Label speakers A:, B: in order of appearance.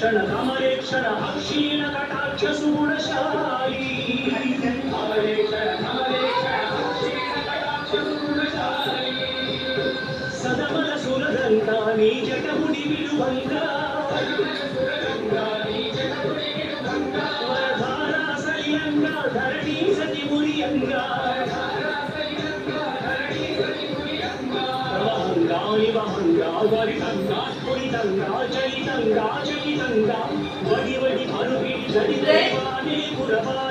A: क्षण कमलेक्षण अक्षीण कटाक्ष सूरशाली सदमल सुरगंगा नी जटमुनि विलुभंगा वरधारा सलियंगा धरणी सति मुरियंगा वहंगा वरितंगा पुरितंगा चलितंगा चलितंगा वडी वडी भानुगिरी झड़ी देवाने पुरवा